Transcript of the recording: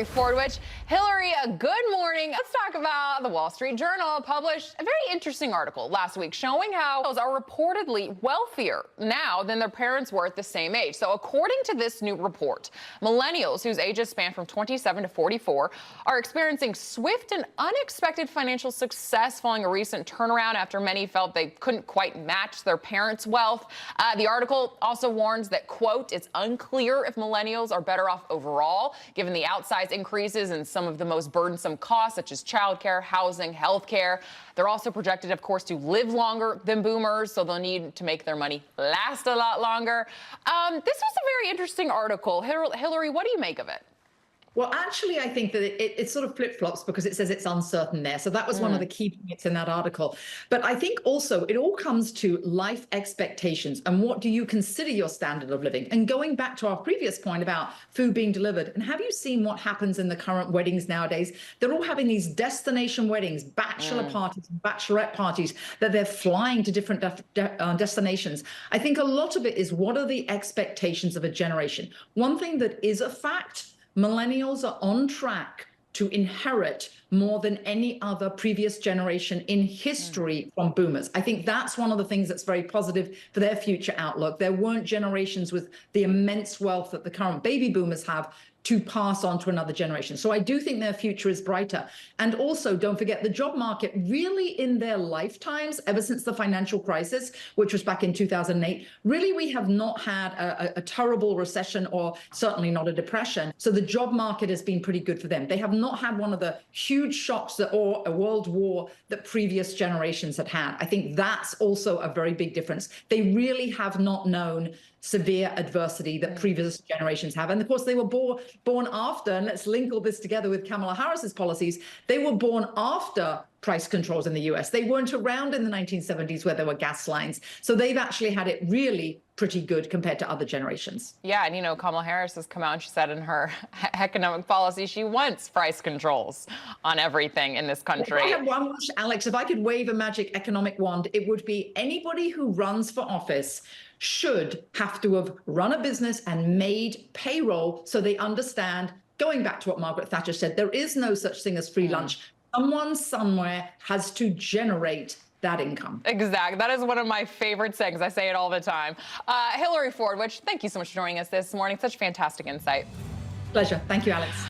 Hillary Fordwich. Hillary, good morning. Let's talk about the Wall Street Journal published a very interesting article last week showing how millennials are reportedly wealthier now than their parents were at the same age. So according to this new report, millennials whose ages span from 27 to 44 are experiencing swift and unexpected financial success following a recent turnaround after many felt they couldn't quite match their parents' wealth. The article also warns that, quote, it's unclear if millennials are better off overall, given the outsized increases in some of the most burdensome costs, such as childcare, housing, healthcare. They're also projected, of course, to live longer than boomers, so they'll need to make their money last a lot longer. This was a very interesting article. Hillary, what do you make of it? Well, actually, I think that it sort of flip-flops because it says it's uncertain there. So that was one of the key points in that article. But I think also it all comes to life expectations and what do you consider your standard of living? And going back to our previous point about food being delivered, and have you seen what happens in the current weddings nowadays? They're all having these destination weddings, bachelor parties, and bachelorette parties, that they're flying to different destinations. I think a lot of it is, what are the expectations of a generation? One thing that is a fact: millennials are on track to inherit more than any other previous generation in history from boomers. I think that's one of the things that's very positive for their future outlook. There weren't generations with the immense wealth that the current baby boomers have to pass on to another generation. So I do think their future is brighter. And also, don't forget, the job market really in their lifetimes, ever since the financial crisis, which was back in 2008, really we have not had a terrible recession, or certainly not a depression. So the job market has been pretty good for them. They have not had one of the huge shocks or a world war that previous generations had had. I think that's also a very big difference. They really have not known severe adversity that previous generations have. And of course, they were born after, and let's link all this together with Kamala Harris's policies, they were born after price controls in the US. They weren't around in the 1970s where there were gas lines. So they've actually had it really pretty good compared to other generations. Yeah, and you know, Kamala Harris has come out and she said in her economic policy she wants price controls on everything in this country. If I had one wish, Alex, if I could wave a magic economic wand, it would be anybody who runs for office should have to have run a business and made payroll, so they understand, going back to what Margaret Thatcher said, there is no such thing as free lunch. Someone somewhere has to generate that income. Exactly. That is one of my favorite sayings. I say it all the time. Hillary Fordwich, thank you so much for joining us this morning. Such fantastic insight. Pleasure. Thank you, Alex.